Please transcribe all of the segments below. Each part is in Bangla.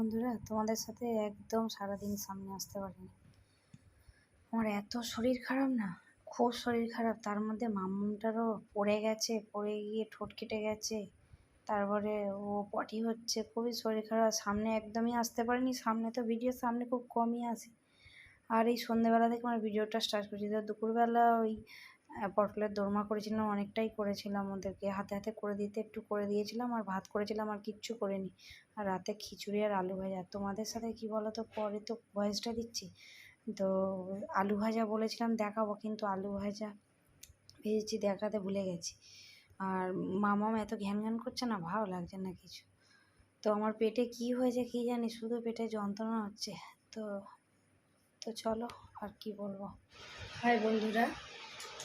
বন্ধুরা, তোমাদের সাথে একদম সারাদিন সামনে আসতে পারিনি। আমার এত শরীর খারাপ না, খুব শরীর খারাপ। তার মধ্যে মাম্মুটারও পড়ে গেছে, পড়ে গিয়ে ঠোঁট কেটে গেছে। তারপরে ও পটি হচ্ছে, খুবই শরীর খারাপ। সামনে একদমই আসতে পারিনি। সামনে তো ভিডিও সামনে খুব কমই আসে। আর এই সন্ধ্যেবেলা থেকে আমার ভিডিওটা স্টার্ট করেছি। তো দুপুরবেলা ওই পটলের দোরমা করেছিলাম, অনেকটাই করেছিলাম। ওদেরকে হাতে হাতে করে দিতে একটু করে দিয়েছিলাম, আর ভাত করেছিলাম, আর কিচ্ছু করিনি। আর রাতে খিচুড়ি আর আলু ভাজা। তোমাদের সাথে কি বলো তো, পরে তো ভয়েসটা দিচ্ছি। তো আলু ভাজা বলেছিলাম দেখাবো, কিন্তু আলু ভাজা ভেজেছি দেখাতে ভুলে গেছি। আর মামাম এত ঘ্যান ঘ্যান করছে না, ভালো লাগছে না কিছু। তো আমার পেটে কি হয়েছে কি জানি, শুধু পেটে যন্ত্রণা হচ্ছে। তো তো চলো, আর কি বলবো। হাই বন্ধুরা,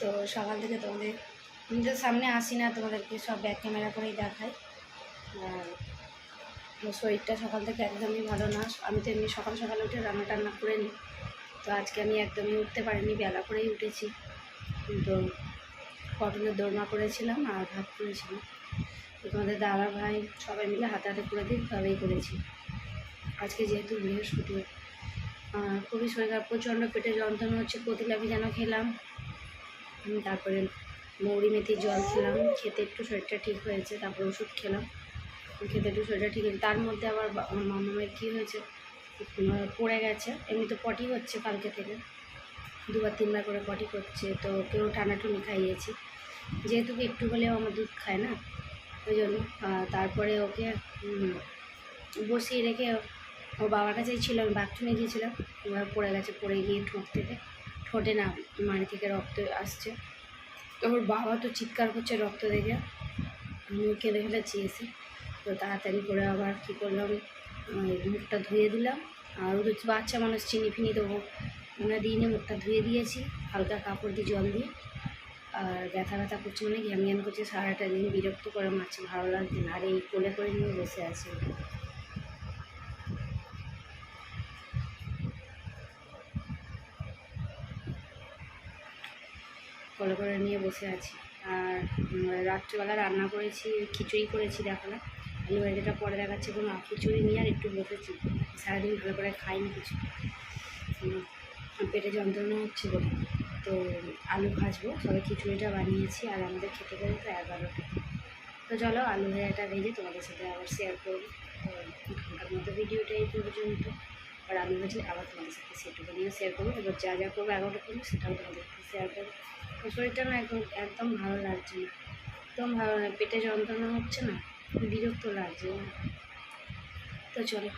তো সকাল থেকে আমি তো সামনে আসি না, তোমাদেরকে সব ব্যাক ক্যামেরা করেই দেখাই। আর শরীরটা সকাল থেকে একদমই ভালো না। আমি তো এমনি সকাল সকালে উঠে রান্না টান্না করে নিই। তো আজকে আমি একদমই উঠতে পারিনি, বেলা করেই উঠেছি। তো পটলের দোরমা করেছিলাম আর ভাত করেছিলাম। তো তোমাদের দাদা ভাই সবাই মিলে হাতে হাতে করে দিই, তবেই করেছি। আজকে যেহেতু বৃহস্পতিবার, খুবই শরীর খারাপ, প্রচণ্ড পেটে যন্ত্রণা হচ্ছে। কতিলাপি যেন খেলাম, তারপরে মৌরি মেথির জল খেলাম, খেতে একটু শরীরটা ঠিক হয়েছে। তারপরে ওষুধ খেলাম, খেতে একটু শরীরটা ঠিক হয়েছে। তার মধ্যে আবার আমার মামামের কী হয়েছে, পড়ে গেছে। এমনি তো পটি হচ্ছে কালকে থেকে, 2-3 বার করে পটি করছে। তো কেউ টানাটুনি খাইয়েছি, যেহেতু একটু হলেও আমার দুধ খায় না, ওই জন্য। তারপরে ওকে বসিয়ে রেখে ওর বাবার কাছেই ছিল, আমি বাথরুমে গিয়েছিলাম। এবার পড়ে গেছে, পড়ে গিয়ে ঠোঁটে না মাড়ি থেকে রক্ত আসছে। ওর বাবা তো চিৎকার করছে রক্ত দেখে, আমিও কেঁদে ফেলেছি এসে। তো তাড়াতাড়ি করে আবার কী করলাম, মুখটা ধুয়ে দিলাম। আর ও তো বাচ্চা মানুষ, চিনি ফিনি দেবো ওনা দিইনি, মুখটা ধুয়ে দিয়েছি হালকা কাপড় দিয়ে, জল দিয়ে। আর ব্যথা করছে, মানে ঘ্যান করছে সারাটা দিন, বিরক্ত করে মারছে, ভালো লাগছে না। আর এই কোলে করে নিয়ে বসে আছে, কোলে করে নিয়ে বসে আছি। আর রাত্রিবেলা রান্না করেছি, খিচুড়ি করেছি দেখালাম। আলু ভাজাটা পরে দেখাচ্ছে, কোনো খিচুড়ি নিয়ে আর একটু বসেছি। সারাদিন ভালো করে খাইনি কিছু, পেটে যন্ত্রণা হচ্ছে বলে। তো আলু ভাজবো, সবাই খিচুড়িটা বানিয়েছি। আর আমাদের খেতে গেলে তো 11টা। তো চলো আলু ভাজাটা ভেজে তোমাদের সাথে আবার শেয়ার করবো। তো এখনকার মতো ভিডিওটা এই পর্যন্ত। আর আলু ভাজি আবার তোমাদের সাথে সেটুকুনিও শেয়ার করবো। এবার যা যা করবো 11টা করবো, সেটাও তোমাদের সাথে শেয়ার করবো। তো শরীরটা না একদম ভালো লাগছে না, একদম ভালো না, পেটে যন্ত্রণা হচ্ছে না, বিরক্ত লাগছে। তো চলো।